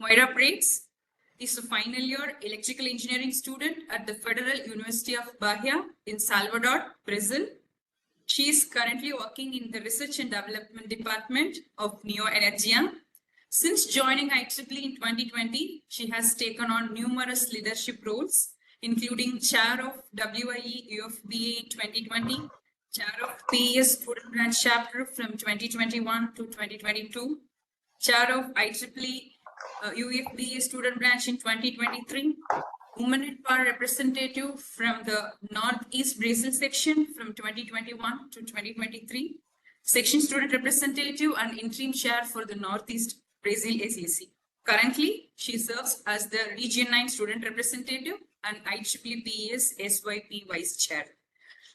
Moira Prates is a final year electrical engineering student at the Federal University of Bahia in Salvador, Brazil. She is currently working in the Research and Development Department of Neo Energia. Since joining IEEE in 2020, she has taken on numerous leadership roles, including Chair of WIE UFBA in 2020, Chair of PES Student Branch Chapter from 2021 to 2022, Chair of IEEE UFBA Student Branch in 2023, Women in Power Representative from the Northeast Brazil section from 2021 to 2023, Section Student Representative and Interim Chair for the Northeast Brazil SAC. Currently, she serves as the Region 9 Student Representative and IEEE PES SYP Vice Chair.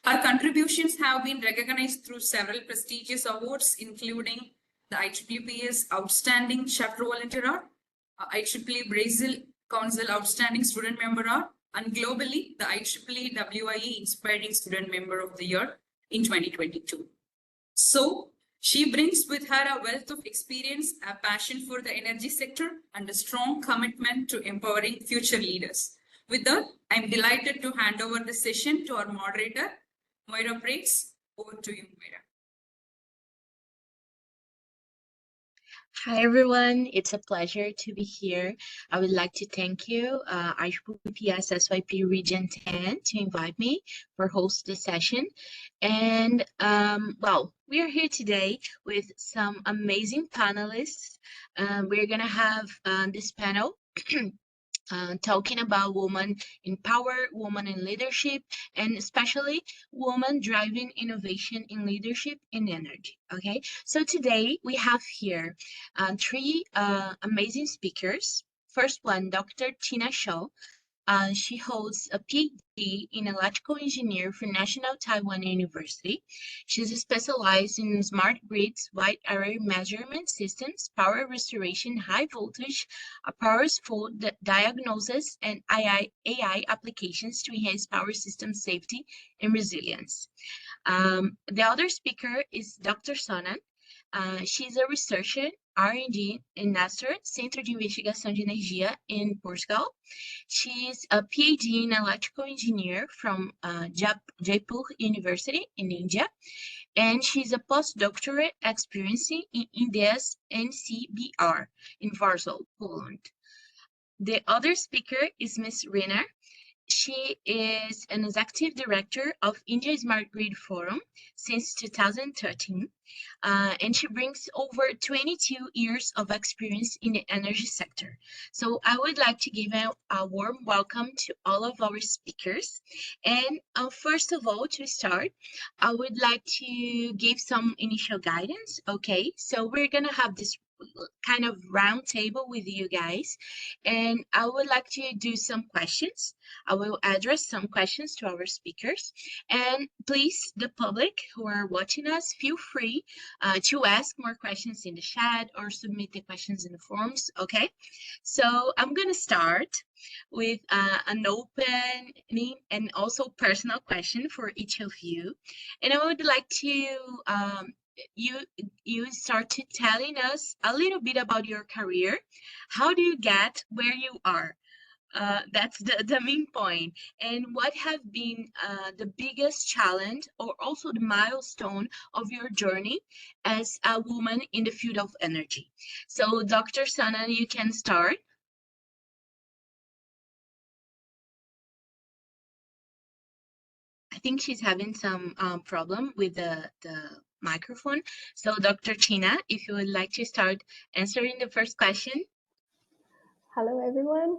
Her contributions have been recognized through several prestigious awards, including the IEEE PES Outstanding Chapter Volunteer Award, IEEE Brazil Council Outstanding Student Member Award, and globally, the IEEE WIE Inspiring Student Member of the Year in 2022. So, she brings with her a wealth of experience, a passion for the energy sector, and a strong commitment to empowering future leaders. With that, I'm delighted to hand over the session to our moderator, Moira Prates. Over to you, Moira. Hi, everyone. It's a pleasure to be here. I would like to thank you, IEEE PES SYP Region 10, to invite me for host this session. And, well, we are here today with some amazing panelists. We're going to have this panel talking about women in power, women in leadership, and especially women driving innovation in leadership in energy. Okay, so today we have here three amazing speakers. First one, Dr. Tina Shaw. She holds a PhD in electrical engineering from National Taiwan University. She's specialized in smart grids, wide area measurement systems, power restoration, high voltage, power fault diagnosis, and AI applications to enhance power system safety and resilience. The other speaker is Dr. Sonan. She's a researcher, R&D in NASER, Centro de Investigação de Energia in Portugal. She's a PhD in electrical engineer from Jaipur University in India, and she's a postdoctorate experiencing in India's NCBR in Warsaw, Poland. The other speaker is Ms. Rina. She is an executive director of India Smart Grid Forum since 2013, and she brings over 22 years of experience in the energy sector. So I would like to give a warm welcome to all of our speakers. And first of all, to start, I would like to give some initial guidance. Okay, so we're gonna have this kind of round table with you guys, and I would like to do some questions. I will address some questions to our speakers, and please, the public who are watching us, feel free to ask more questions in the chat or submit the questions in the forums. Okay, so I'm gonna start with an opening and also personal question for each of you, and I would like to you started telling us a little bit about your career. How do you get where you are? That's the main point. And what have been the biggest challenge or also the milestone of your journey as a woman in the field of energy? So Dr. Sana, you can start. I think she's having some problem with the microphone. So Dr. Tina, if you would like to start answering the first question. Hello, everyone.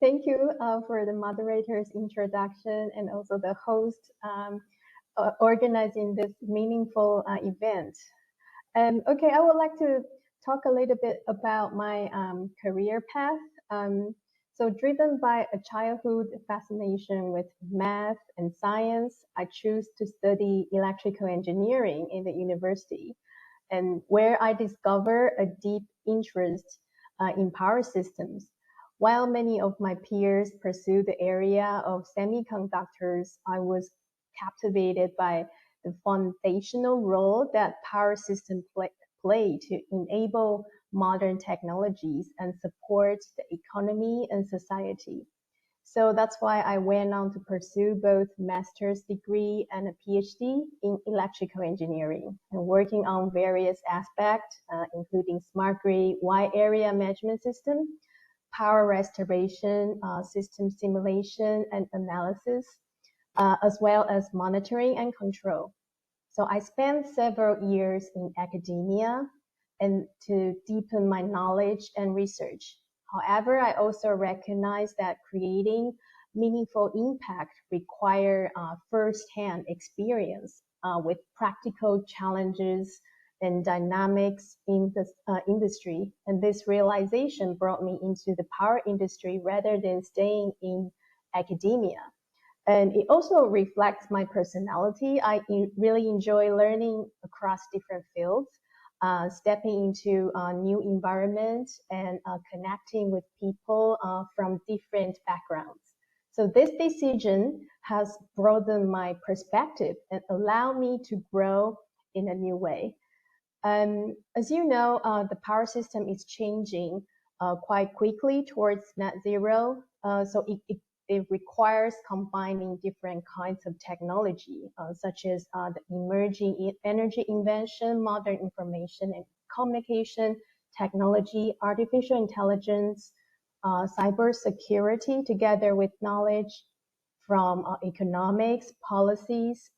Thank you for the moderator's introduction and also the host organizing this meaningful event. Okay, I would like to talk a little bit about my career path. So driven by a childhood fascination with math and science, I chose to study electrical engineering in the university, and where I discovered a deep interest in power systems. While many of my peers pursued the area of semiconductors, I was captivated by the foundational role that power systems play to enable modern technologies and support the economy and society. So that's why I went on to pursue both master's degree and a PhD in electrical engineering and working on various aspects, including smart grid, wide area management system, power restoration, system simulation and analysis, as well as monitoring and control. So I spent several years in academia and to deepen my knowledge and research. However, I also recognize that creating meaningful impact require first-hand experience with practical challenges and dynamics in the industry. And this realization brought me into the power industry rather than staying in academia. And it also reflects my personality. I really enjoy learning across different fields, stepping into a new environment and connecting with people from different backgrounds. So this decision has broadened my perspective and allowed me to grow in a new way. As you know, the power system is changing quite quickly towards net zero. So it requires combining different kinds of technology, such as the emerging energy invention, modern information and communication technology, artificial intelligence, cybersecurity, together with knowledge from economics, policies,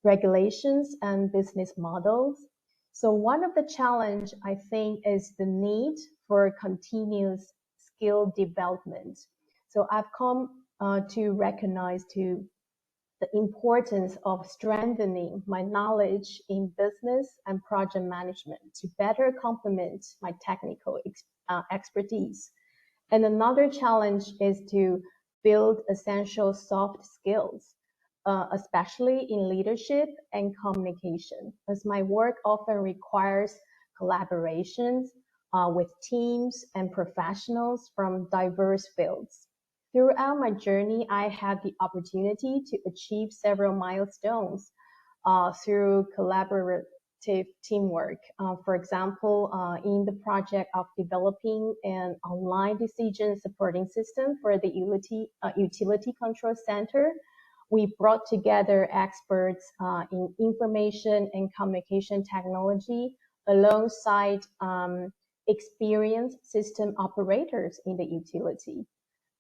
regulations, and business models. So one of the challenge, I think, is the need for continuous skill development. So I've come to recognize the importance of strengthening my knowledge in business and project management to better complement my technical expertise. And another challenge is to build essential soft skills, especially in leadership and communication, as my work often requires collaborations with teams and professionals from diverse fields. Throughout my journey, I had the opportunity to achieve several milestones through collaborative teamwork. For example, in the project of developing an online decision supporting system for the utility control center, we brought together experts in information and communication technology alongside experienced system operators in the utility.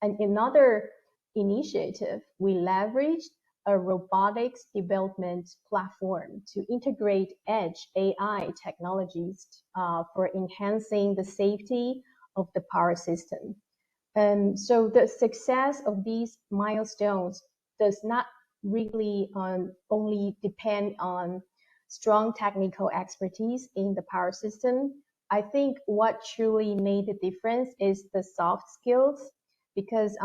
And another initiative, we leveraged a robotics development platform to integrate edge AI technologies for enhancing the safety of the power system. And so the success of these milestones does not really only depend on strong technical expertise in the power system. I think what truly made the difference is the soft skills, because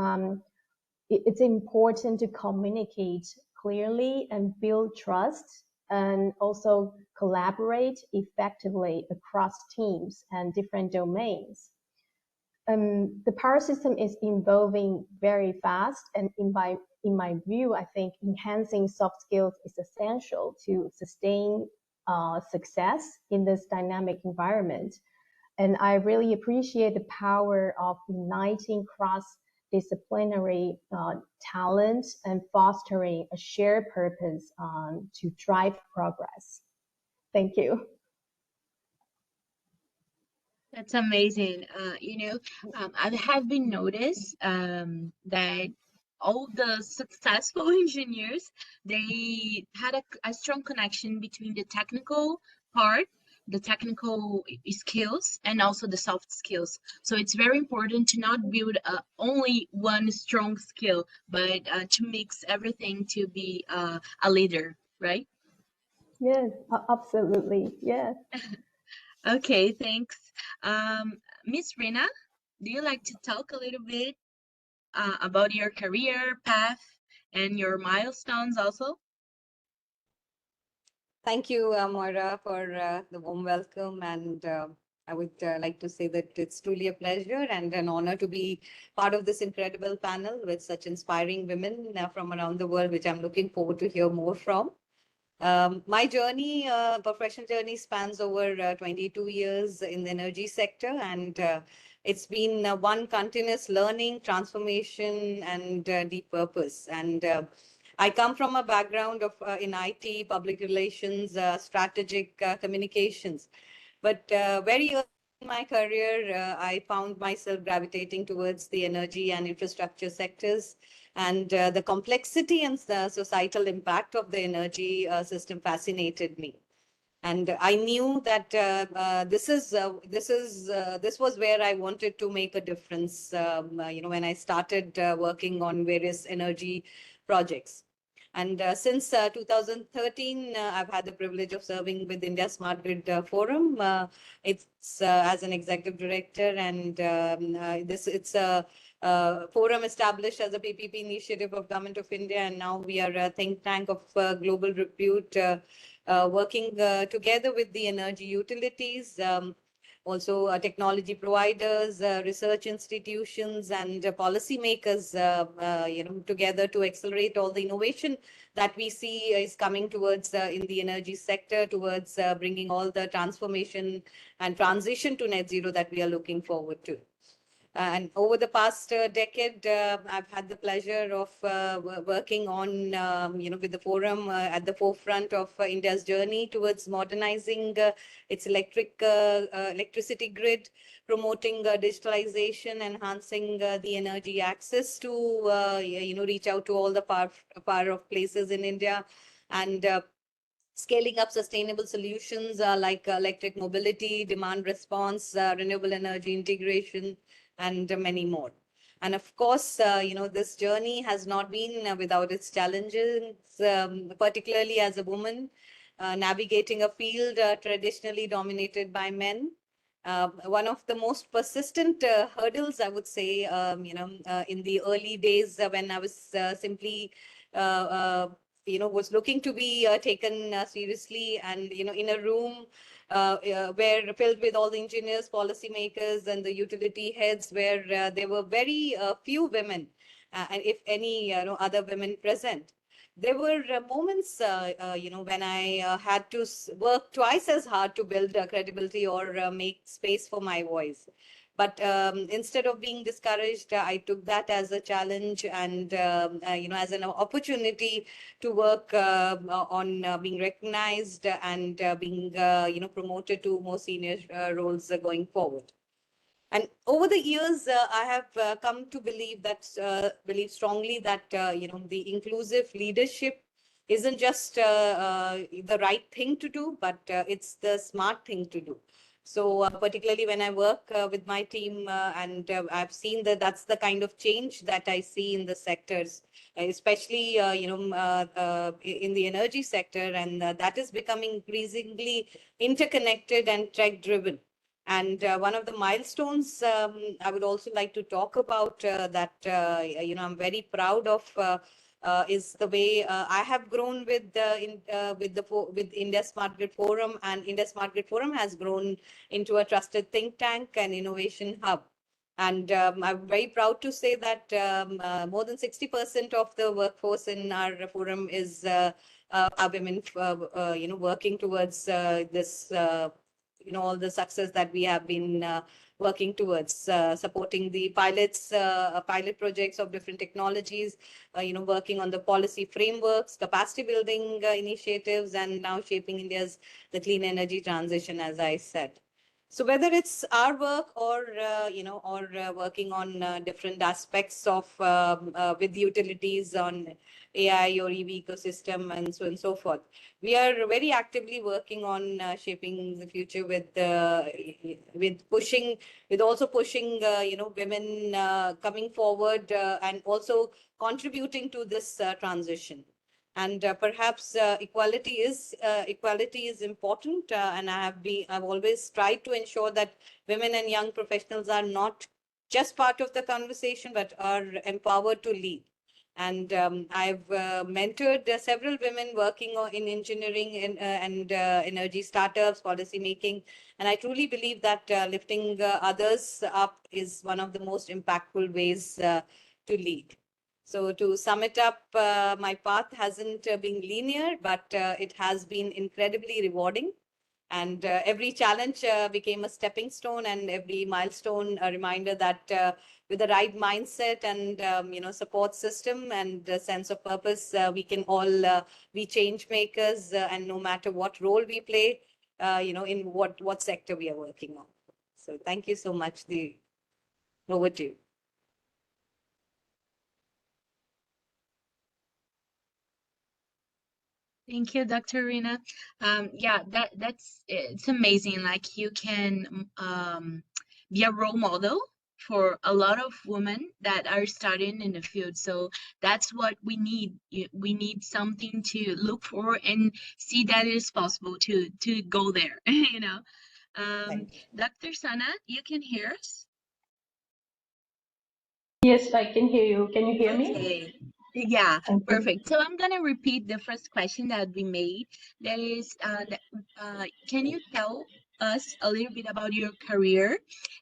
it's important to communicate clearly and build trust and also collaborate effectively across teams and different domains. The power system is evolving very fast, and in my view, I think enhancing soft skills is essential to sustain success in this dynamic environment. And I really appreciate the power of uniting cross-disciplinary talent and fostering a shared purpose to drive progress. Thank you. That's amazing. I have been noticed that all the successful engineers, they had a strong connection between the technical part, the technical skills, and also the soft skills. So it's very important to not build only one strong skill, but to mix everything to be a leader, right? Yes, absolutely. Yes. Okay, thanks. Miss Rina, do you like to talk a little bit about your career path and your milestones also? Thank you, Moira, for the warm welcome. And I would like to say that it's truly a pleasure and an honor to be part of this incredible panel with such inspiring women from around the world, which I'm looking forward to hear more from. My journey, professional journey spans over 22 years in the energy sector, and it's been one continuous learning, transformation, and deep purpose. And I come from a background of in IT, public relations, strategic communications. But very early in my career, I found myself gravitating towards the energy and infrastructure sectors, and the complexity and the societal impact of the energy system fascinated me. And I knew that this was where I wanted to make a difference. When I started working on various energy projects. And since 2013, I've had the privilege of serving with India Smart Grid Forum. It's as an executive director, and it's a forum established as a PPP initiative of Government of India, and now we are a think tank of global repute, working together with the energy utilities. Also technology providers, research institutions, and policymakers, together to accelerate all the innovation that we see is coming towards in the energy sector, towards bringing all the transformation and transition to net zero that we are looking forward to. And over the past decade, I've had the pleasure of working on, with the forum at the forefront of India's journey towards modernizing its electricity grid, promoting digitalization, enhancing the energy access to, reach out to all the power of places in India, and scaling up sustainable solutions like electric mobility, demand response, renewable energy integration, and many more. And of course, this journey has not been without its challenges, particularly as a woman, navigating a field traditionally dominated by men. One of the most persistent hurdles, I would say, in the early days when I was simply was looking to be taken seriously, and in a room where filled with all the engineers, policymakers, and the utility heads, where there were very few women, and if any, other women present. There were moments, when I had to work twice as hard to build credibility or make space for my voice. But instead of being discouraged, I took that as a challenge, and as an opportunity to work on being recognized and being promoted to more senior roles going forward. And over the years, I have come to believe strongly that the inclusive leadership isn't just the right thing to do, but it's the smart thing to do. So particularly when I work with my team, and I've seen that that's the kind of change that I see in the sectors, especially in the energy sector, and that is becoming increasingly interconnected and tech driven. And one of the milestones I would also like to talk about that I'm very proud of is the way I have grown with India Smart Grid Forum, and India Smart Grid Forum has grown into a trusted think tank and innovation hub. And I'm very proud to say that more than 60% of the workforce in our forum is are women, working towards this. All the success that we have been working towards, supporting the pilot projects of different technologies, working on the policy frameworks, capacity building initiatives, and now shaping India's the clean energy transition, as I said. So whether it's our work or working on different aspects of with utilities on AI or EV ecosystem and so on and so forth, we are very actively working on shaping the future with also pushing women coming forward and also contributing to this transition. And perhaps equality is important, and I've always tried to ensure that women and young professionals are not just part of the conversation, but are empowered to lead. And I've mentored several women working in engineering and energy startups, policy making, and I truly believe that lifting others up is one of the most impactful ways to lead. So to sum it up, my path hasn't been linear, but it has been incredibly rewarding. And every challenge became a stepping stone, and every milestone a reminder that with the right mindset and support system and a sense of purpose, we can all be change makers, and no matter what role we play, in what sector we are working on. So thank you so much. Over to you. Thank you, Dr. Rina. Yeah, that's it's amazing. Like you can be a role model for a lot of women that are starting in the field. So that's what we need. We need something to look for and see that it is possible to go there. You know, Thank you. Dr. Sana, you can hear us? Yes, I can hear you. Can you hear me? Okay. Yeah, Thank you. perfect. So I'm gonna repeat the first question that we made. That is, can you tell us a little bit about your career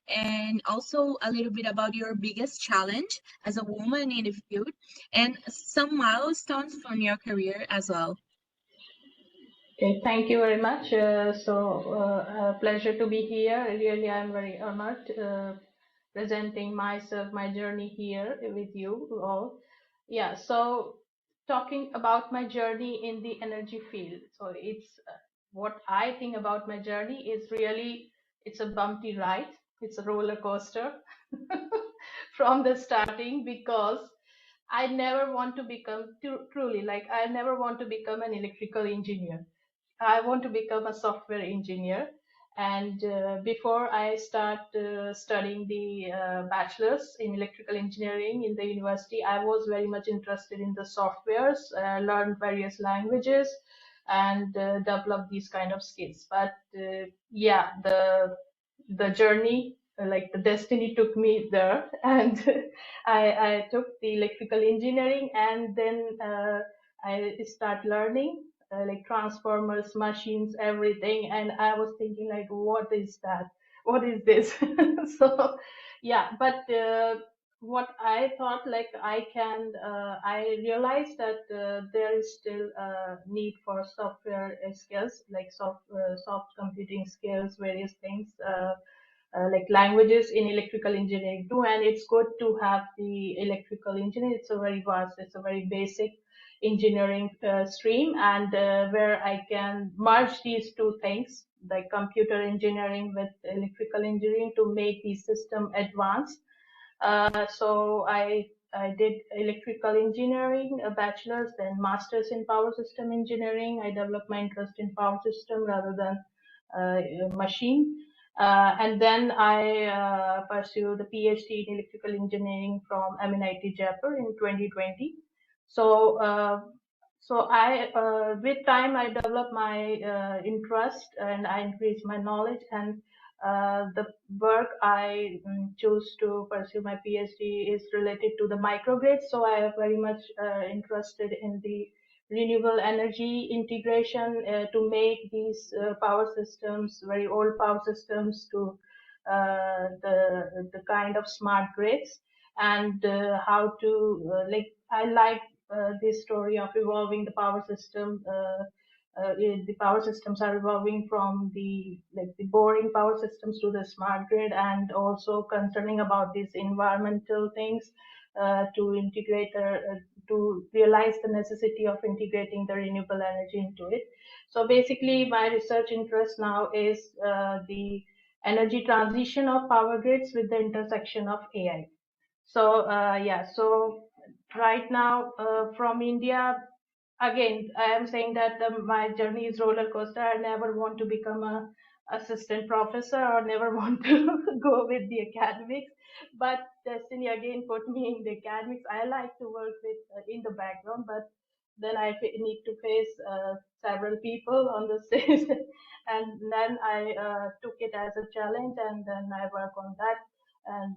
and also a little bit about your biggest challenge as a woman in the field and some milestones from your career as well? Okay, thank you very much. A pleasure to be here. Really, I'm very honored presenting myself, my journey here with you all. Yeah, so talking about my journey in the energy field. So it's what I think about my journey is really, it's a bumpy ride. It's a roller coaster from the starting, because I never want to become truly, like I never want to become an electrical engineer. I want to become a software engineer. And before I start studying the bachelor's in electrical engineering in the university, I was very much interested in the softwares, learned various languages, and developed these kind of skills. But yeah, the journey, like the destiny took me there, and I took the electrical engineering, and then I start learning like transformers, machines, everything. And I was thinking like, what is that? What is this? So yeah, but what I thought, like I realized that there is still a need for software skills, like soft computing skills, various things. Like languages in electrical engineering too, and it's good to have the electrical engineering. It's a very vast, it's a very basic engineering stream, and where I can merge these two things, like computer engineering with electrical engineering, to make the system advanced. So I did electrical engineering, a bachelor's, then master's in power system engineering. I developed my interest in power system rather than machine. And then I pursued the PhD in electrical engineering from MNIT Jaipur in 2020. So, with time, I developed my interest, and I increased my knowledge, and the work I choose to pursue my PhD is related to the microgrids. So I am very much interested in the renewable energy integration to make these power systems, very old power systems, to the kind of smart grids, and how to like I like this story of evolving the power system. The power systems are evolving from the boring power systems to the smart grid, and also concerning about these environmental things, to integrate to realize the necessity of integrating the renewable energy into it. So basically, my research interest now is the energy transition of power grids with the intersection of AI. So yeah, so right now from India, again, I am saying that my journey is roller coaster. I never want to become a assistant professor, or never want to go with the academics. But destiny again put me in the academics. I like to work with in the background, but then I need to face several people on the stage, and then I took it as a challenge, and then I work on that. And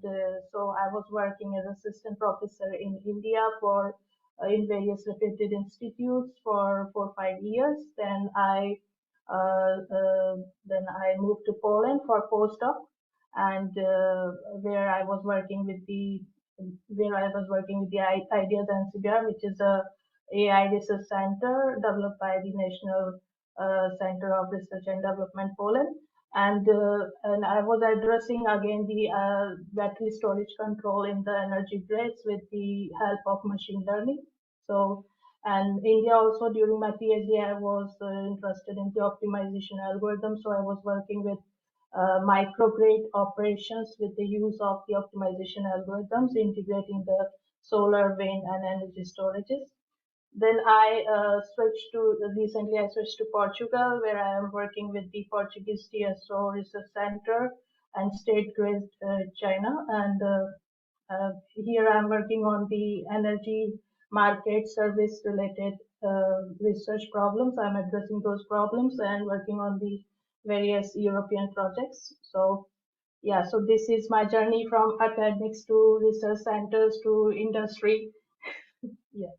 so I was working as assistant professor in India for in various reputed institutes for 4 or 5 years. Then I moved to Poland for postdoc, and where I was working with the where I was working with the Ideas and CBR, which is a AI research center developed by the National Center of Research and Development, Poland. And I was addressing again the battery storage control in the energy grids with the help of machine learning. So, and India also during my PhD, I was interested in the optimization algorithm. So I was working with microgrid operations with the use of the optimization algorithms, integrating the solar, wind, and energy storages. Then I recently I switched to Portugal, where I am working with the Portuguese TSO Research Center and State Grid China. And here I'm working on the energy market service related research problems. I'm addressing those problems and working on the various European projects. So yeah, so this is my journey from academics to research centers to industry. Yeah.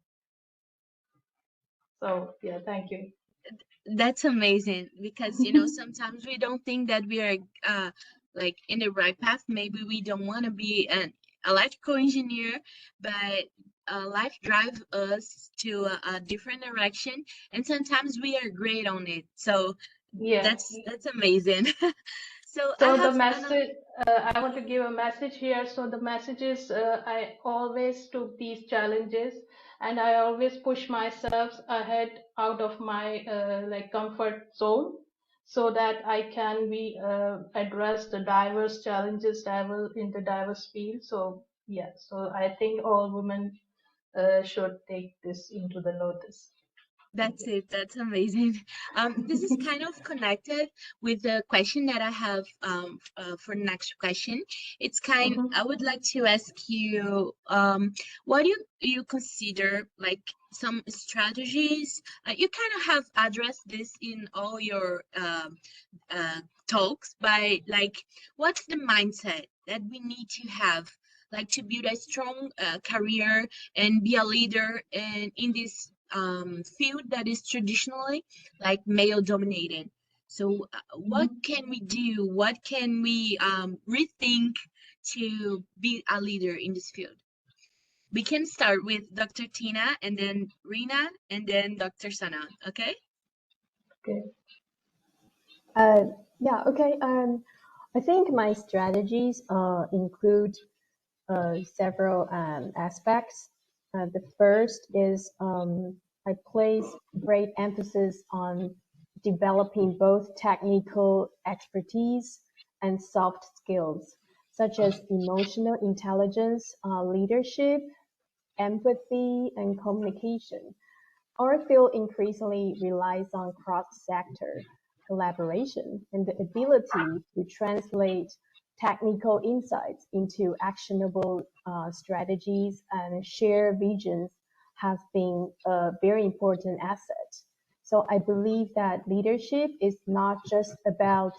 So yeah, thank you. That's amazing because sometimes we don't think that we are like in the right path. Maybe we don't want to be an electrical engineer, but life drives us to a different direction, and sometimes we are great on it. So Yeah. that's amazing. So I So the have another. message, I want to give a message here. So the message is, I always took these challenges, and I always push myself ahead out of my like comfort zone, so that I can be address the diverse challenges in the diverse field. So yeah, so I think all women should take this into the notice. That's it. That's amazing. This is kind of connected with the question that I have for next question. Mhm. I would like to ask you what do you consider like some strategies? You kind of have addressed this in all your talks by like what's the mindset that we need to have like to build a strong career and be a leader in this field that is traditionally like male dominated. So what can we do? What can we rethink to be a leader in this field? We can start with Dr. Tina and then Rina and then Dr. Sana, okay? Okay. Yeah, okay. I think my strategies include several aspects. The first is I place great emphasis on developing both technical expertise and soft skills, such as emotional intelligence, leadership, empathy, and communication. Our field increasingly relies on cross-sector collaboration, and the ability to translate technical insights into actionable strategies and share visions has been a very important asset. So I believe that leadership is not just about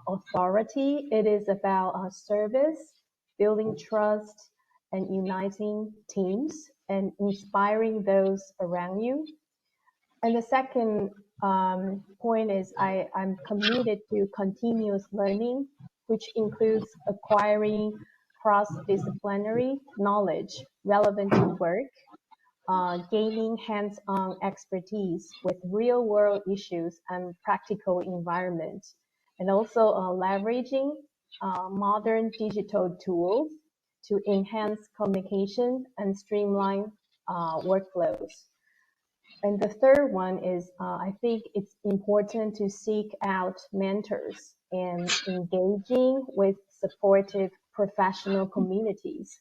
authority, it is about service, building trust, and uniting teams and inspiring those around you. And the second point is I'm committed to continuous learning, which includes acquiring cross-disciplinary knowledge relevant to work, gaining hands-on expertise with real-world issues and practical environments, and also leveraging modern digital tools to enhance communication and streamline workflows. And the third one is I think it's important to seek out mentors and engaging with supportive professional communities.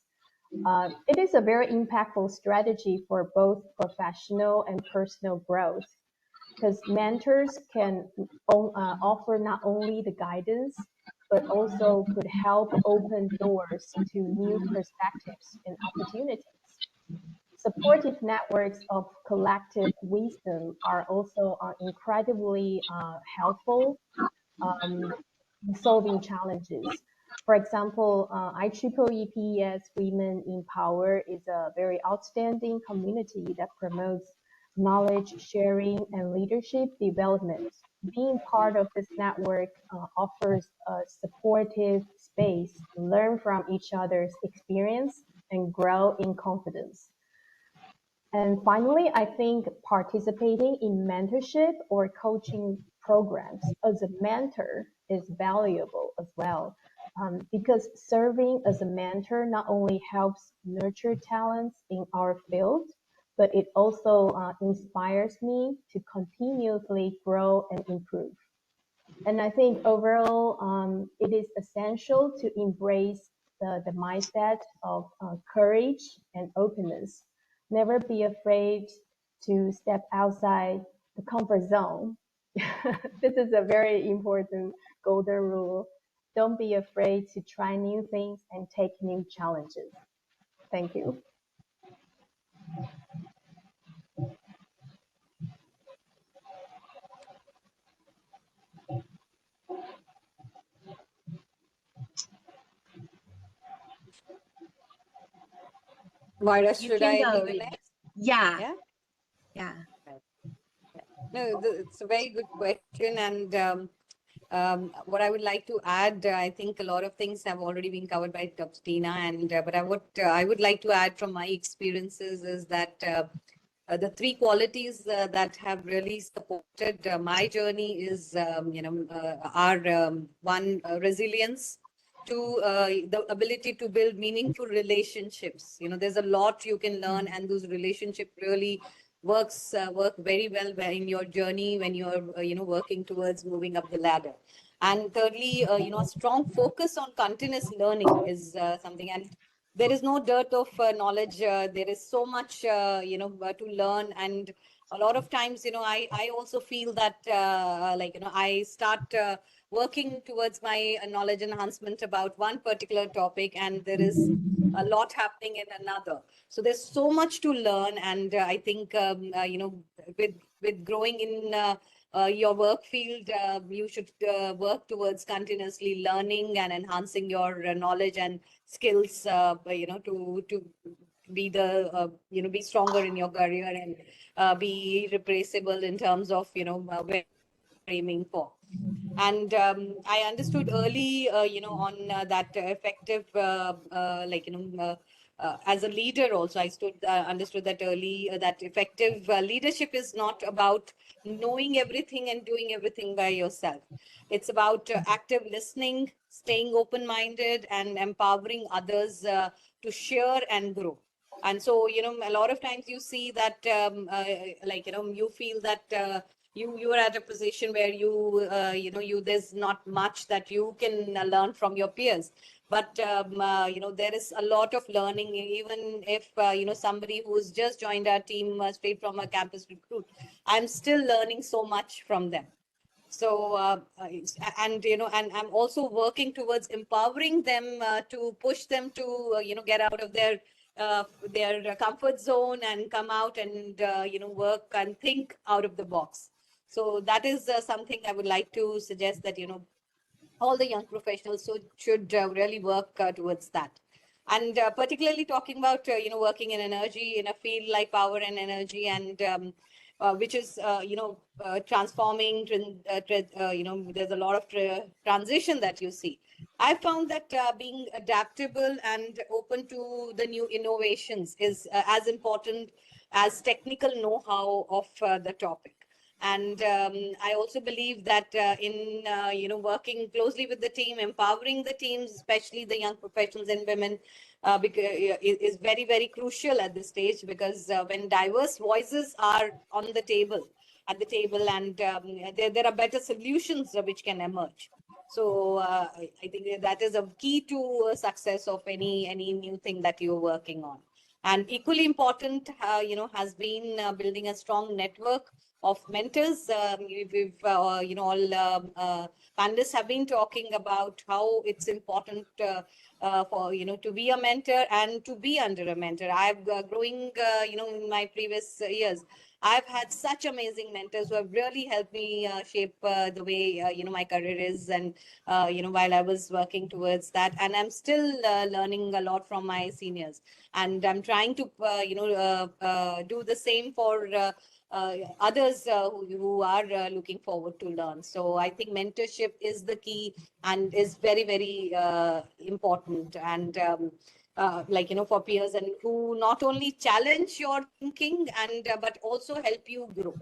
It is a very impactful strategy for both professional and personal growth because mentors can offer not only the guidance, but also could help open doors to new perspectives and opportunities. Supportive networks of collective wisdom are also incredibly helpful um, in solving challenges. For example, IEEE PES Women in Power is a very outstanding community that promotes knowledge sharing and leadership development. Being part of this network offers a supportive space to learn from each other's experience and grow in confidence. And finally, I think participating in mentorship or coaching programs as a mentor is valuable as well, because serving as a mentor not only helps nurture talents in our field, but it also inspires me to continuously grow and improve. And I think overall, it is essential to embrace the mindset of courage and openness. Never be afraid to step outside the comfort zone. This is a very important golden rule. Don't be afraid to try new things and take new challenges. Thank you. Moira, You should can I go, be the Rita. next? Yeah, Yeah. yeah. No, it's a very good question, and what I would like to add, I think a lot of things have already been covered by Tina, and but I would like to add from my experiences is that the three qualities that have really supported my journey is, are one, resilience, two, the ability to build meaningful relationships. There's a lot you can learn, and those relationships really work very well in your journey when you're working towards moving up the ladder. And thirdly, a strong focus on continuous learning is something. And there is no dearth of knowledge. There is so much to learn, and a lot of times I also feel that I start working towards my knowledge enhancement about one particular topic, and there is a lot happening in another. So there's so much to learn, and I think with growing in your work field, you should work towards continuously learning and enhancing your knowledge and skills, to be the be stronger in your career, and be irreplaceable in terms of where you're aiming for. And I understood early, on that effective, as a leader also, I understood that early, that effective leadership is not about knowing everything and doing everything by yourself. It's about active listening, staying open-minded, and empowering others to share and grow. And so, a lot of times you see that, you feel that you are at a position where there's not much that you can learn from your peers. But there is a lot of learning, even if somebody who's just joined our team straight from a campus recruit. I'm still learning so much from them. So and I'm also working towards empowering them, to push them to get out of their comfort zone and come out and work and think out of the box. So that is something I would like to suggest, that all the young professionals should really work towards that. And particularly talking about working in energy, in a field like power and energy, and which is transforming, there's a lot of transition that you see. I found that being adaptable and open to the new innovations is as important as technical know-how of the topic. And I also believe that in working closely with the team, empowering the teams, especially the young professionals and women, because is very, very crucial at this stage, because when diverse voices are on the table, and there are better solutions which can emerge. So I think that is a key to success of any new thing that you're working on. And equally important, has been building a strong network of mentors. We've all panelists have been talking about how it's important for to be a mentor and to be under a mentor. I've growing in my previous years, I've had such amazing mentors who have really helped me shape the way my career is, and while I was working towards that, and I'm still learning a lot from my seniors, and I'm trying to do the same for others who are looking forward to learn. So I think mentorship is the key and is very, very important. And like, for peers, and who not only challenge your thinking and but also help you grow.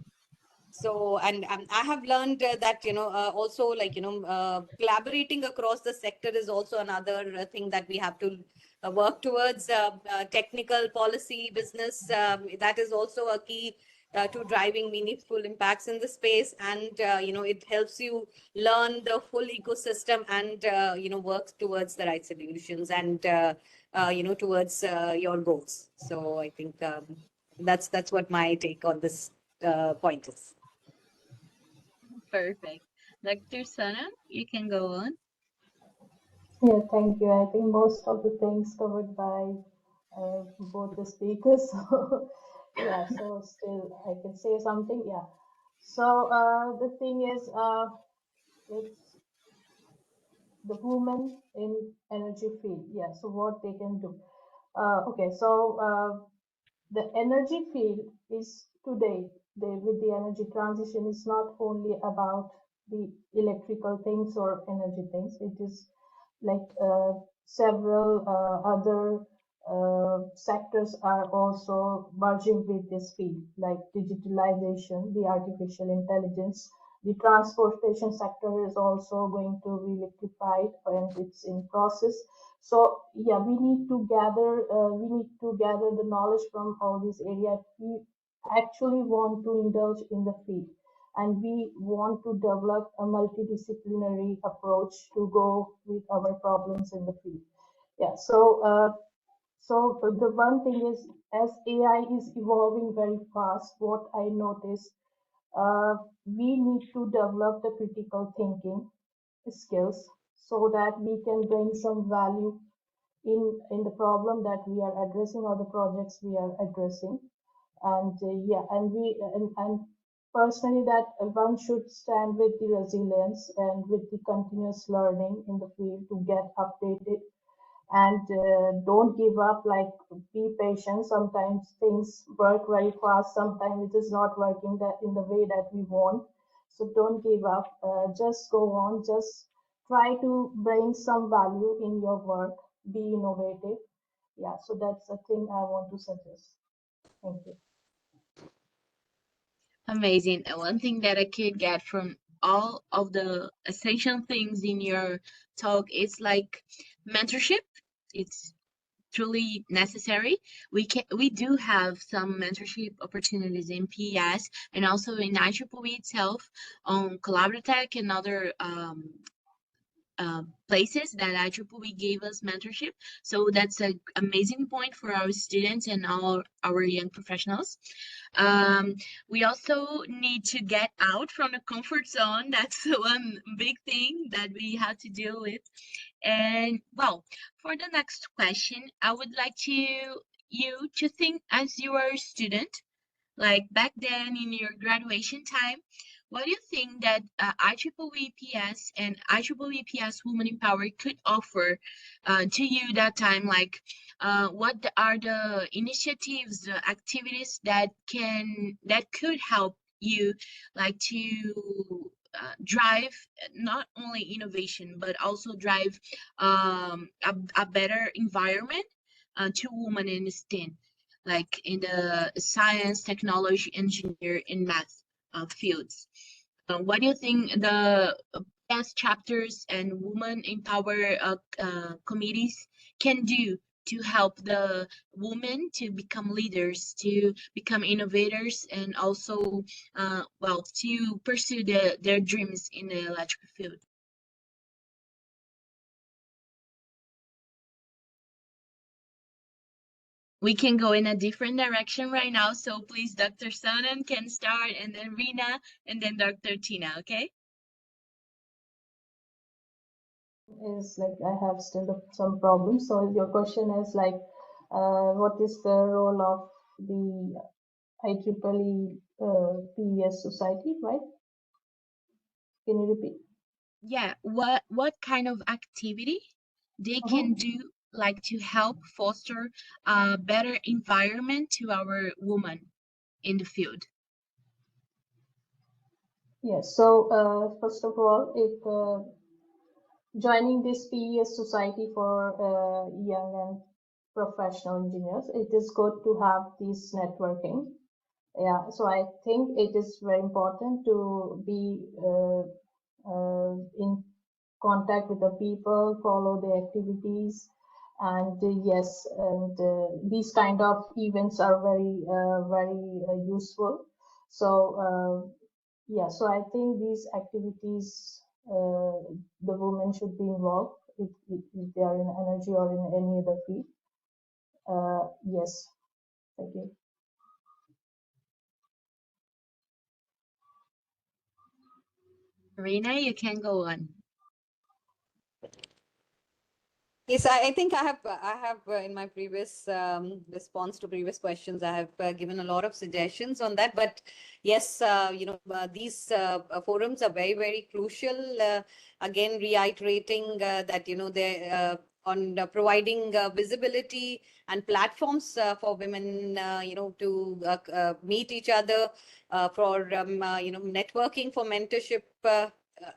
So, and I have learned that, also, like, collaborating across the sector is also another thing that we have to work towards. Technical, policy, business, that is also a key to driving meaningful impacts in the space. And, it helps you learn the full ecosystem and, work towards the right solutions and, towards your goals. So I think that's what my take on this point is. Perfect. Dr. Sana, you can go on. Yeah, thank you. I think most of the things covered by both the speakers. So, yeah, so still I can say something. Yeah. So the thing is, it's the women in energy field. Yeah. So what they can do. Okay. So the energy field is today, with the energy transition, is not only about the electrical things or energy things. It is like several other sectors are also merging with this field, like digitalization, the artificial intelligence. The transportation sector is also going to be electrified and it's in process. So yeah, we need to gather the knowledge from all these areas. We actually want to indulge in the field, and we want to develop a multidisciplinary approach to go with our problems in the field. Yeah, so the one thing is, as AI is evolving very fast, what I noticed, we need to develop the critical thinking skills so that we can bring some value in the problem that we are addressing or the projects we are addressing. And yeah, and personally, that one should stand with the resilience and with the continuous learning in the field to get updated, and don't give up. Like, be patient. Sometimes things work very fast, sometimes it is not working that in the way that we want. So don't give up. Just go on, just try to bring some value in your work, be innovative. Yeah, so that's the thing I want to suggest. Thank you. Amazing. And one thing that I could get from all of the essential things in your talk is like mentorship. It's truly necessary. We do have some mentorship opportunities in PES and also in IEEE itself on Collaboratech and other places that IEEE gave us mentorship. So that's an amazing point for our students and all our young professionals. We also need to get out from the comfort zone. That's one big thing that we have to deal with. And well, for the next question, I would like you to think as you are a student, like back then in your graduation time, what do you think that IEEE PES and IEEE PES Women in Power could offer to you that time? Like, are the initiatives, the activities that could help you, like to drive not only innovation but also drive a better environment to women in STEM, like in the science, technology, engineer, and math fields. What do you think the past chapters and women in power committees can do to help the women to become leaders, to become innovators, and also, well, to pursue their dreams in the electrical field? We can go in a different direction right now. So please, Dr. Sanan can start, and then Rina, and then Dr. Tina, okay? Is like, I have still some problems. So your question is like, what is the role of the IEEE PES society, right? Can you repeat? Yeah, what kind of activity they can do, like to help foster a better environment to our women in the field? Yes. So first of all, if joining this PES society for young and professional engineers, it is good to have this networking. Yeah, so I think it is very important to be in contact with the people, follow the activities, and yes, and these kind of events are very useful. So yeah, so I think these activities the women should be involved if they are in energy or in any other field. Yes, thank you. Reena, you can go on. Yes, I think I have in my previous response to previous questions, I have given a lot of suggestions on that. But yes, these forums are very, very crucial. Again, reiterating that, they on providing visibility and platforms for women, to meet each other, for, networking, for mentorship,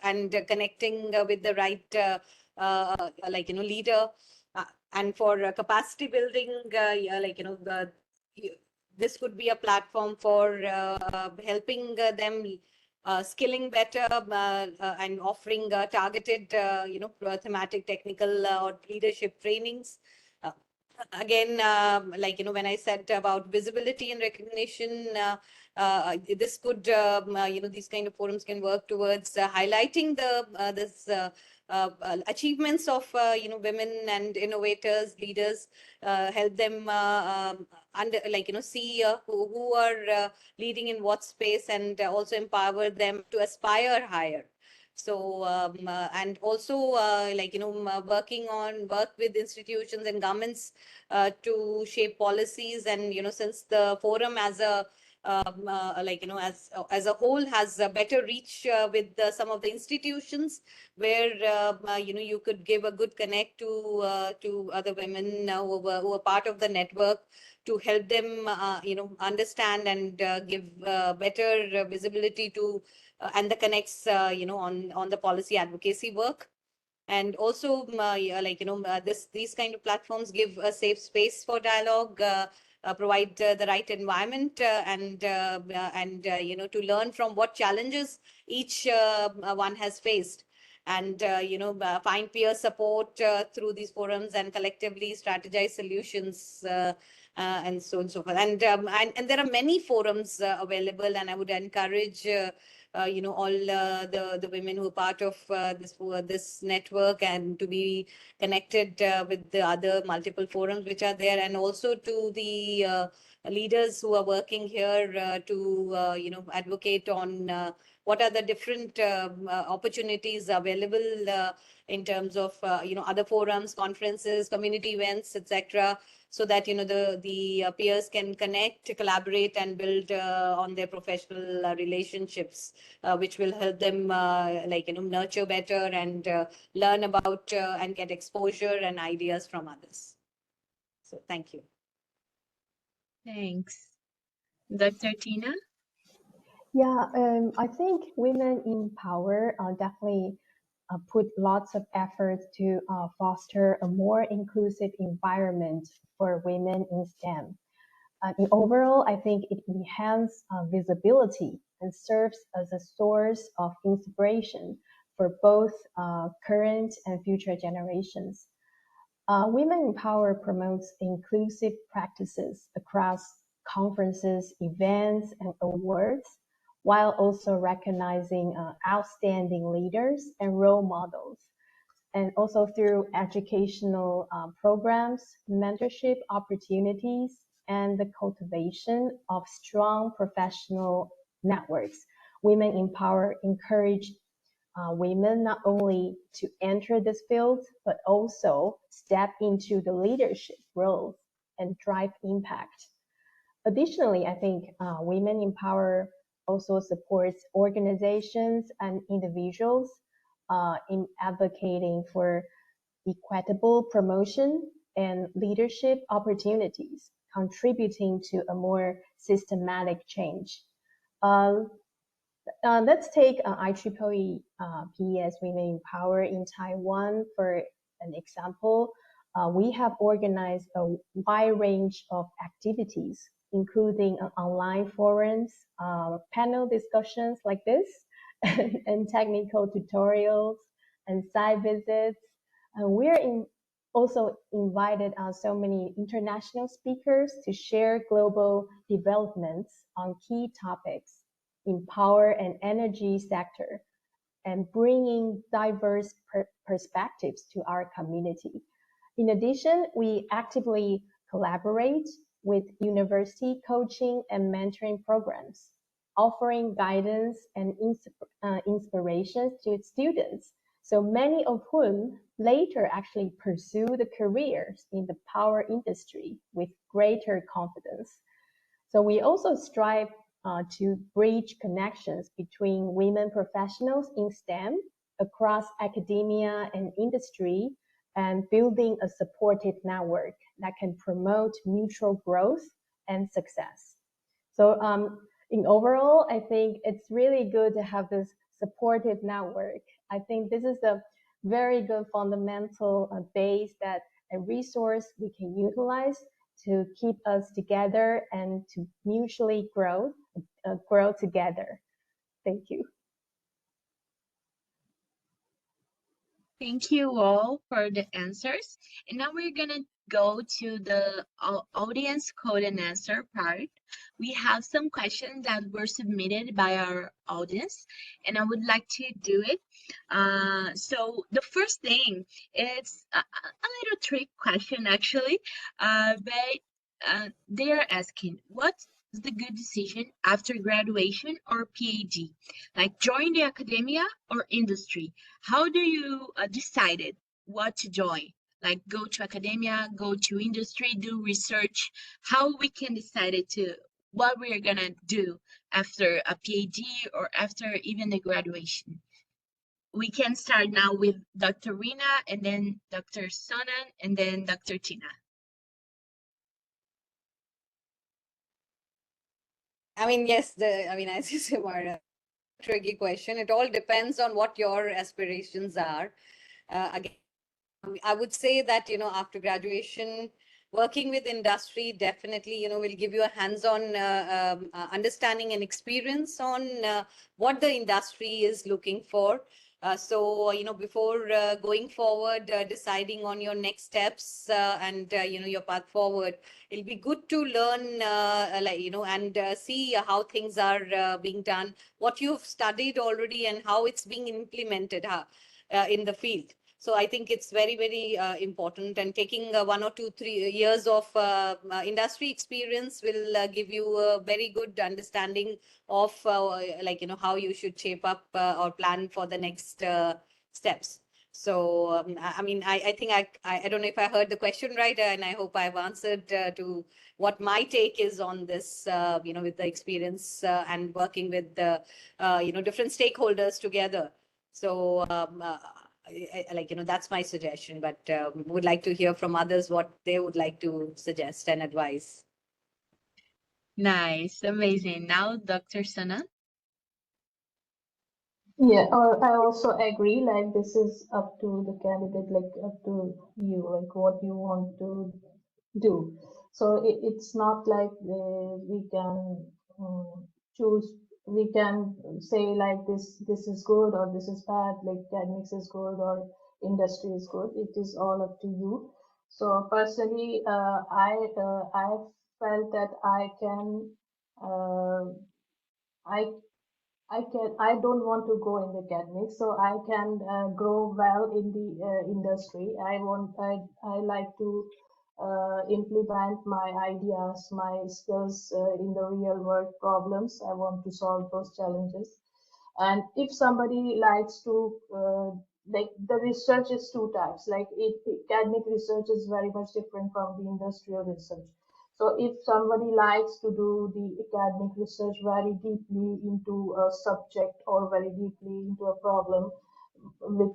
and connecting with the right leader, and for capacity building, this could be a platform for helping them skilling better, and offering targeted thematic technical or leadership trainings. uh, Again, when I said about visibility and recognition, this could, these kind of forums can work towards highlighting the this achievements of women and innovators, leaders, help them see who are leading in what space, and also empower them to aspire higher. So and also work with institutions and governments to shape policies. And since the forum as a as a whole has a better reach with some of the institutions, where you could give a good connect to other women who are part of the network, to help them understand and give better visibility to and the connects on the policy advocacy work. And also these kind of platforms give a safe space for dialogue, provide the right environment, and to learn from what challenges each one has faced, and find peer support through these forums, and collectively strategize solutions, and so on and so forth. And there are many forums available, and I would encourage all the women who are part of this network, and to be connected with the other multiple forums which are there, and also to the leaders who are working here to advocate on what are the different opportunities available in terms of other forums, conferences, community events, etc., so that the peers can connect, collaborate, and build on their professional relationships, which will help them nurture better, and learn about and get exposure and ideas from others. So thank you. Thanks. Dr. Tina? Yeah, I think women in power definitely put lots of effort to foster a more inclusive environment for women in STEM. In overall, I think it enhances visibility and serves as a source of inspiration for both current and future generations. Women in Power promotes inclusive practices across conferences, events, and awards, while also recognizing outstanding leaders and role models. And also through educational programs, mentorship opportunities, and the cultivation of strong professional networks. Women in Power encourage women not only to enter this field, but also step into the leadership roles and drive impact. Additionally, I think Women in Power also supports organizations and individuals in advocating for equitable promotion and leadership opportunities, contributing to a more systematic change. Let's take IEEE PES Women in Power in Taiwan for an example. we have organized a wide range of activities, including online forums, panel discussions like this, and technical tutorials and site visits. We're also invited so many international speakers to share global developments on key topics in power and energy sector and bringing diverse perspectives to our community. In addition, we actively collaborate with university coaching and mentoring programs, offering guidance and inspirations to students, so many of whom later actually pursue the careers in the power industry with greater confidence. So we also strive to bridge connections between women professionals in STEM across academia and industry, and building a supportive network that can promote mutual growth and success. So in overall, I think it's really good to have this supportive network. I think this is a very good fundamental base that a resource we can utilize to keep us together and to mutually grow together. Thank you. Thank you all for the answers. And now we're gonna go to the audience code and answer part. We have some questions that were submitted by our audience, and I would like to do it. So the first thing, it's a little trick question actually, but they are asking, what's the good decision after graduation or PhD? Like join the academia or industry? How do you decided what to join? Like go to academia, go to industry, do research? How we can decide to what we're gonna do after a PhD or after even the graduation? We can start now with Dr. Rina, and then Dr. Sonan, and then Dr. Tina. I mean, yes, as you say, Mara, tricky question. It all depends on what your aspirations are. Again, I would say that, after graduation, working with industry definitely, will give you a hands-on understanding and experience on what the industry is looking for. So, before going forward, deciding on your next steps and, your path forward, it'll be good to learn, and see how things are being done, what you've studied already and how it's being implemented in the field. So I think it's very, very important, and taking 1 or 2, 3 years of industry experience will give you a very good understanding of how you should shape up or plan for the next steps. So I think I don't know if I heard the question right, and I hope I've answered to what my take is on this, with the experience and working with the different stakeholders together. So that's my suggestion, but would like to hear from others what they would like to suggest and advise. Nice, amazing. Now, Dr. Sana. Yeah, I also agree. Like this is up to the candidate, like up to you, like what you want to do. So it's not like we can choose. We can say like this is good or this is bad. Like academics is good or industry is good. It is all up to you. So personally, I felt that I can. I I don't want to go in the academics, so I can grow well in the industry. I like to implement my ideas, my skills in the real world problems. I want to solve those challenges. And if somebody likes to like the research is two types. Like academic research is very much different from the industrial research. So if somebody likes to do the academic research very deeply into a subject or very deeply into a problem with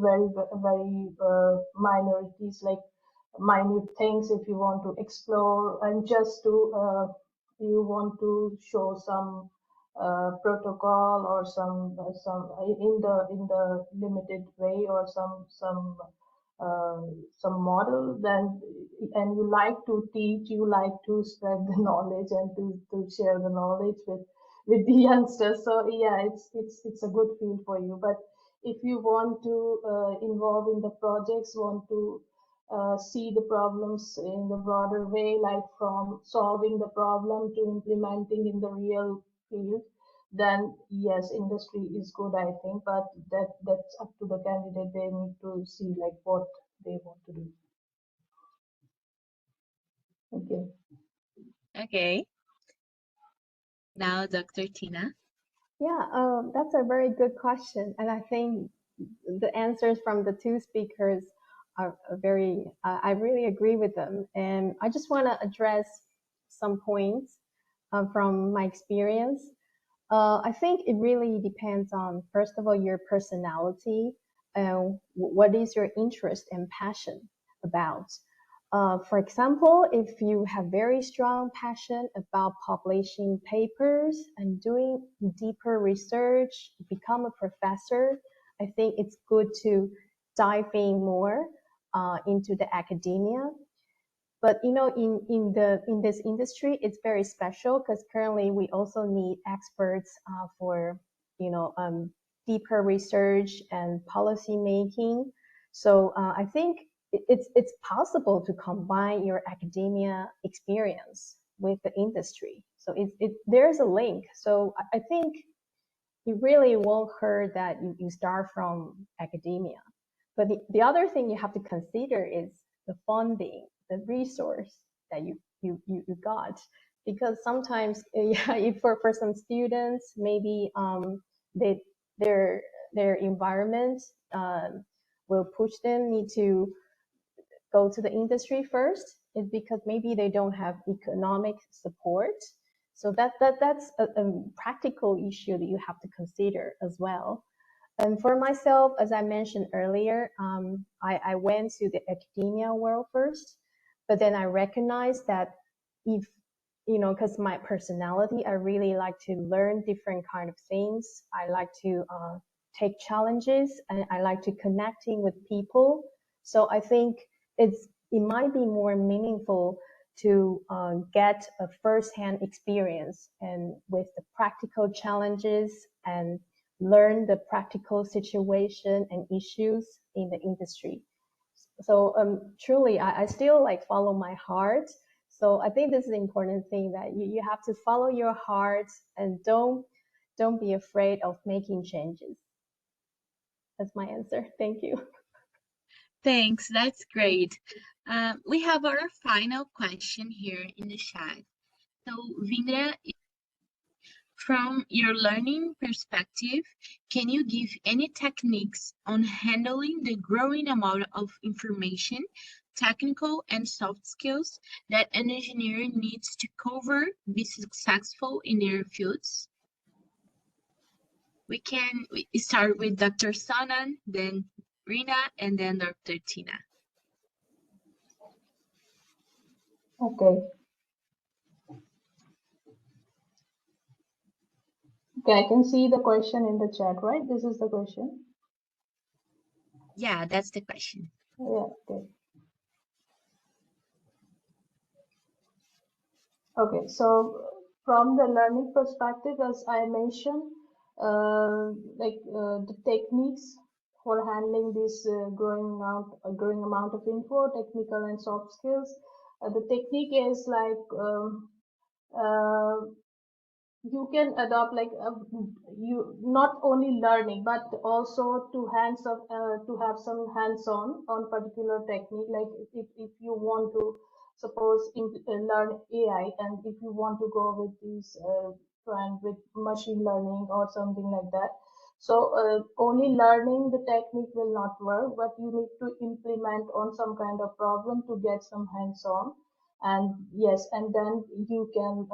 very minorities, like minute things, if you want to explore and just to you want to show some protocol or some in the limited way, or some some model, then and you like to teach, you like to spread the knowledge and to share the knowledge with the youngsters. So yeah, it's a good field for you. But if you want to involve in the projects, want to see the problems in the broader way, like from solving the problem to implementing in the real field, then yes, industry is good, I think, but that's up to the candidate. They need to see like what they want to do. Okay. Okay. Now, Dr. Tina. Yeah, that's a very good question. And I think the answers from the two speakers are very, I really agree with them. And I just want to address some points from my experience. I think it really depends on, first of all, your personality and what is your interest and passion about. For example, if you have very strong passion about publishing papers and doing deeper research, become a professor, I think it's good to dive in more into the academia. But you know, in this industry, it's very special because currently we also need experts for deeper research and policy making. So I think it's possible to combine your academia experience with the industry. So there's a link. So I think it really won't hurt that you start from academia. But the other thing you have to consider is the funding, the resource that you got. Because sometimes, yeah, if for some students, maybe they their environment will push them need to go to the industry first, is because maybe they don't have economic support. So that's a practical issue that you have to consider as well. And for myself, as I mentioned earlier, I went to the academia world first, but then I recognized that if, you know, because my personality, I really like to learn different kind of things. I like to take challenges, and I like to connecting with people. So I think it might be more meaningful to get a first-hand experience and with the practical challenges and learn the practical situation and issues in the industry. So truly, I still like follow my heart. So I think this is an important thing, that you have to follow your heart and don't be afraid of making changes. That's my answer. Thank you. Thanks, that's great. We have our final question here in the chat. So, Vindra, from your learning perspective, can you give any techniques on handling the growing amount of information, technical and soft skills that an engineer needs to cover to be successful in their fields? We start with Dr. Sanan, then Rina, and then Dr. Tina. Okay. Okay, I can see the question in the chat, right? This is the question. Yeah, that's the question. Yeah, okay. Okay, so from the learning perspective, as I mentioned, the techniques for handling this growing amount of info, technical and soft skills. The technique is like you can adopt you not only learning but also to have some hands-on on particular technique. Like if you want to suppose learn AI, and if you want to go with this trend with machine learning or something like that, so only learning the technique will not work, but you need to implement on some kind of problem to get some hands-on. And yes, and then you can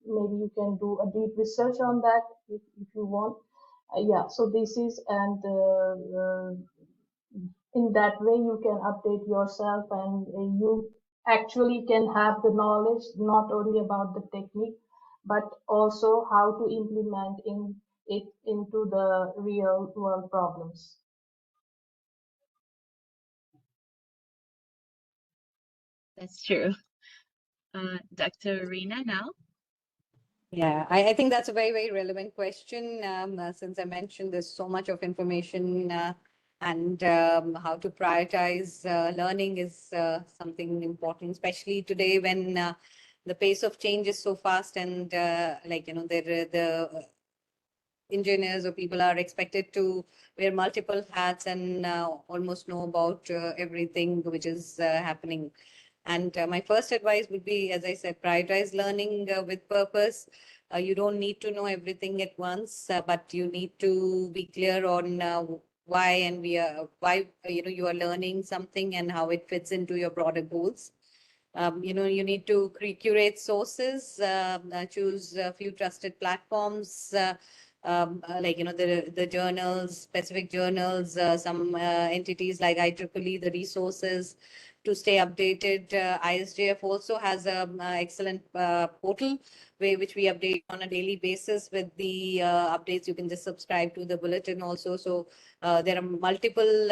maybe you can do a deep research on that if you want. Yeah, so this is, and in that way you can update yourself, and you actually can have the knowledge not only about the technique but also how to implement it into the real world problems. That's true. Dr. Rina now. Yeah, I think that's a very, very relevant question. Since I mentioned there's so much of information and how to prioritize learning is something important, especially today when the pace of change is so fast and the engineers or people are expected to wear multiple hats and almost know about everything which is happening. And my first advice would be, as I said, prioritize learning with purpose. You don't need to know everything at once, but you need to be clear on why and why you are learning something and how it fits into your broader goals. You need to curate sources, choose a few trusted platforms, the journals, specific journals, some entities like IEEE, the resources to stay updated. ISJF also has an excellent portal which we update on a daily basis with the updates. You can just subscribe to the bulletin also. So there are multiple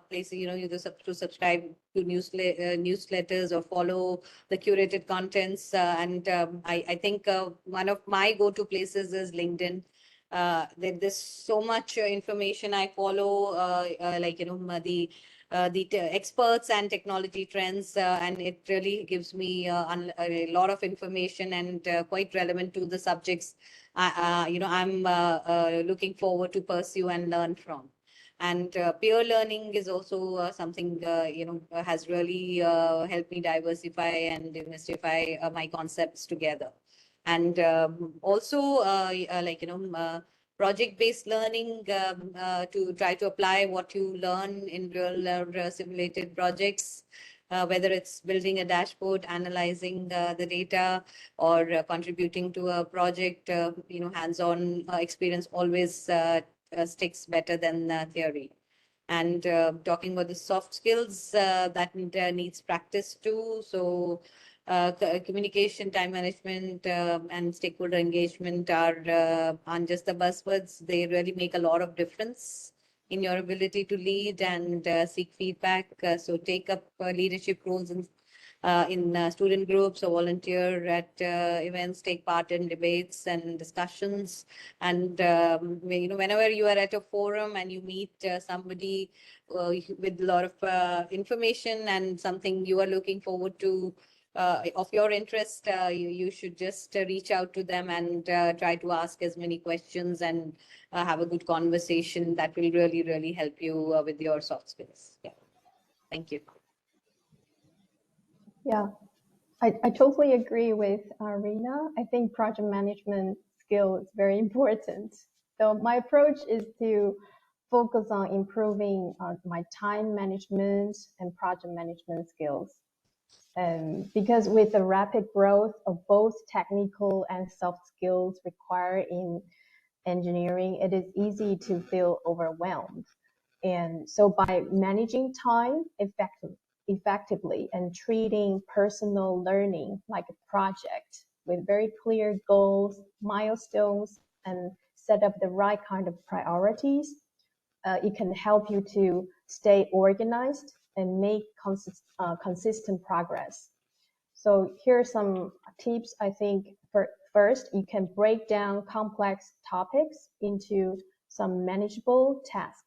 places, you just have to subscribe to newsletters or follow the curated contents. I think one of my go-to places is LinkedIn. There's so much information I follow, the experts and technology trends, and it really gives me a lot of information and quite relevant to the subjects I'm looking forward to pursue and learn from. And peer learning is also something has really helped me diversify and demystify my concepts together. And also project-based learning to try to apply what you learn in real simulated projects, whether it's building a dashboard, analyzing the data, or contributing to a project. Hands-on experience always sticks better than theory. And talking about the soft skills that needs practice too. So communication, time management, and stakeholder engagement aren't just the buzzwords. They really make a lot of difference in your ability to lead and seek feedback. So take up leadership roles in student groups or volunteer at events, take part in debates and discussions. And whenever you are at a forum and you meet somebody with a lot of information and something you are looking forward to of your interest, you should just reach out to them and try to ask as many questions and have a good conversation. That will really, really help you with your soft skills. Yeah. Thank you. Yeah, I totally agree with Rina. I think project management skill is very important. So my approach is to focus on improving my time management and project management skills. Because with the rapid growth of both technical and soft skills required in engineering, it is easy to feel overwhelmed. And so by managing time effectively and treating personal learning like a project with very clear goals, milestones, and set up the right kind of priorities, it can help you to stay organized and make consistent progress. So here are some tips. I think first, you can break down complex topics into some manageable tasks.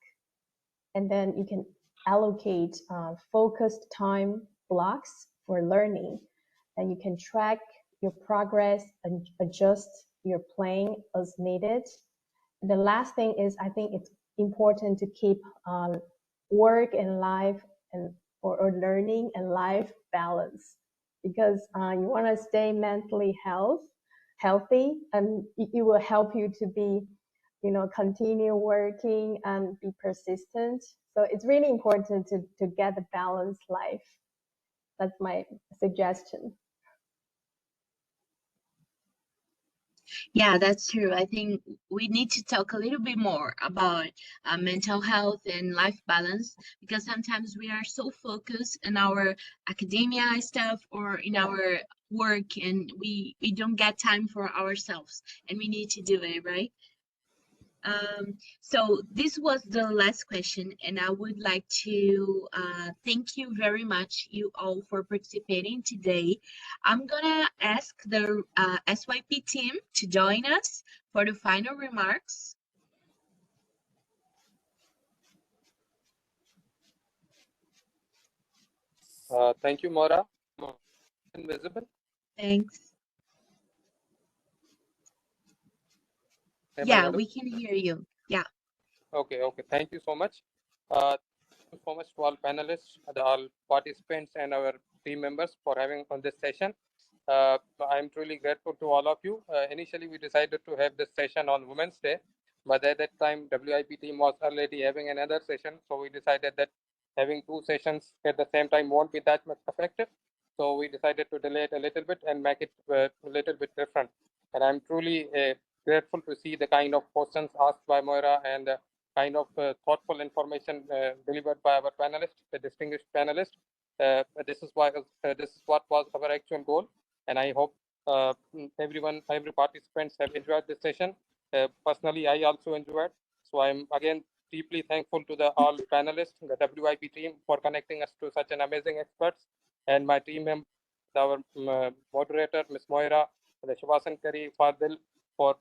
And then you can allocate focused time blocks for learning. And you can track your progress and adjust your plan as needed. The last thing is, I think it's important to keep work and life or learning and life balance, because you want to stay mentally healthy, and it will help you to be, continue working and be persistent. So it's really important to get a balanced life. That's my suggestion. Yeah, that's true. I think we need to talk a little bit more about mental health and life balance, because sometimes we are so focused on our academia stuff or in our work, and we don't get time for ourselves, and we need to do it, right? So this was the last question, and I would like to thank you very much, you all, for participating today. I'm gonna ask the SYP team to join us for the final remarks. Thank you, Maura. Invisible. Thanks. Am I Yeah, audible? we can hear you. Yeah. Okay. Thank you so much. Thank you so much to all panelists, all participants, and our team members for having on this session. I'm truly grateful to all of you. Initially, we decided to have this session on Women's Day, but at that time, WIP team was already having another session, so we decided that having two sessions at the same time won't be that much effective. So we decided to delay it a little bit and make it a little bit different. And I'm truly grateful to see the kind of questions asked by Moira and the kind of thoughtful information delivered by our panelists, the distinguished panelists. This is what was our actual goal, and I hope every participants have enjoyed this session. Personally, I also enjoyed. So I'm again deeply thankful to the all panelists, the WIP team, for connecting us to such an amazing experts, and my team member, our moderator, Ms. Moira, the Shivasan Kari, Fadil, for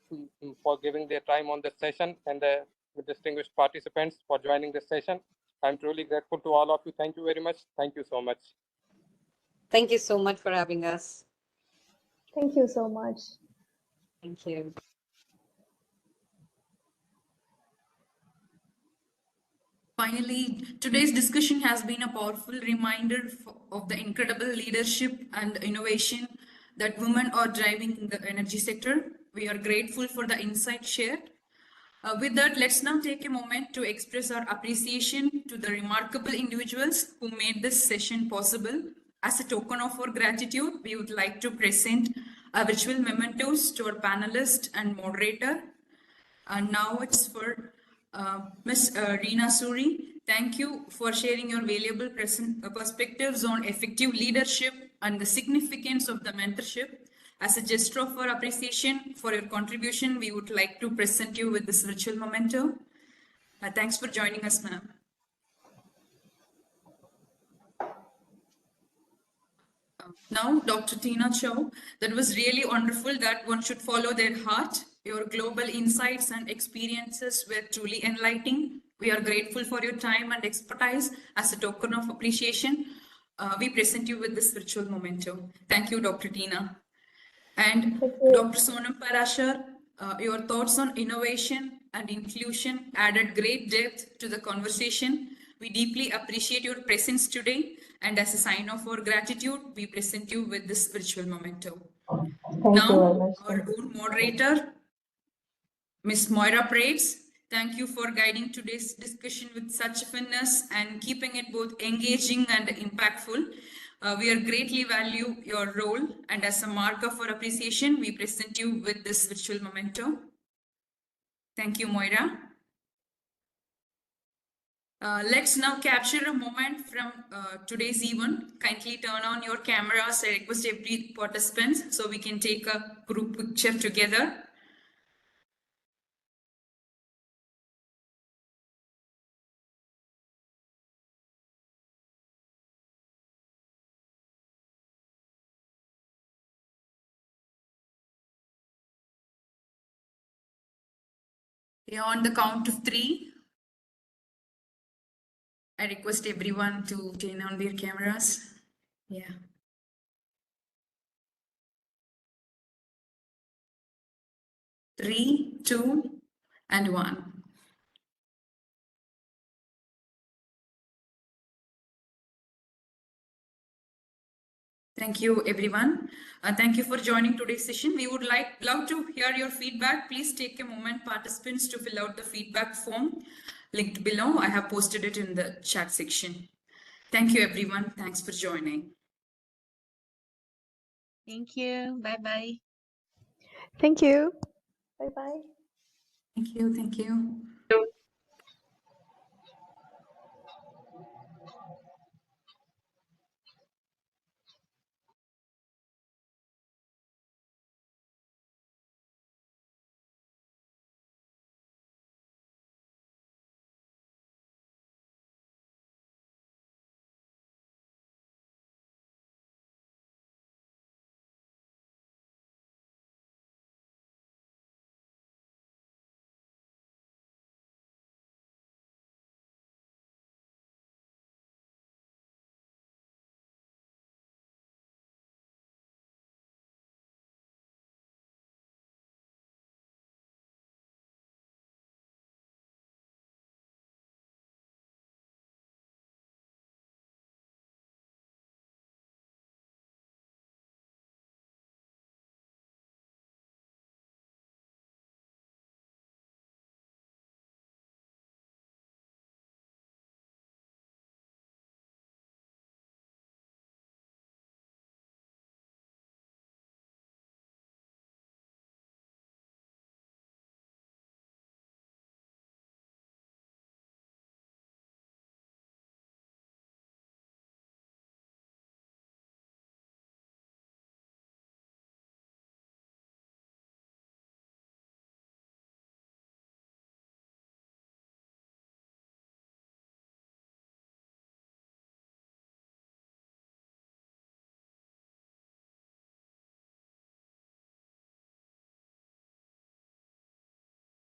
giving their time on this session, and the distinguished participants for joining this session. I'm truly grateful to all of you. Thank you very much. Thank you so much. Thank you so much for having us. Thank you so much. Thank you. Finally, today's discussion has been a powerful reminder of the incredible leadership and innovation that women are driving in the energy sector. We are grateful for the insight shared. With that, let's now take a moment to express our appreciation to the remarkable individuals who made this session possible. As a token of our gratitude, we would like to present our virtual mementos to our panelist and moderator. And now it's for Ms. Reena Suri. Thank you for sharing your valuable perspectives on effective leadership and the significance of the mentorship. As a gesture of our appreciation for your contribution, we would like to present you with this virtual memento. Thanks for joining us, ma'am. Now, Dr. Tina Chow, that was really wonderful that one should follow their heart. Your global insights and experiences were truly enlightening. We are grateful for your time and expertise. As a token of appreciation, we present you with this virtual memento. Thank you, Dr. Tina. And Dr. Sonam Parashar, your thoughts on innovation and inclusion added great depth to the conversation. We deeply appreciate your presence today, and as a sign of our gratitude, we present you with this virtual memento. Thank you very much. Our own moderator, Ms. Moira Prates, thank you for guiding today's discussion with such finesse and keeping it both engaging and impactful. We are greatly value your role, and as a mark of our appreciation, we present you with this virtual memento. Thank you, Moira. Let's now capture a moment from today's event. Kindly turn on your cameras. I request every participant so we can take a group picture together. Yeah, on the count of 3. I request everyone to turn on their cameras. Yeah. 3, 2, and 1. Thank you, everyone. Thank you for joining today's session. We would love to hear your feedback. Please take a moment, participants, to fill out the feedback form linked below. I have posted it in the chat section. Thank you, everyone. Thanks for joining. Thank you. Bye-bye. Thank you. Bye-bye. Thank you. Thank you.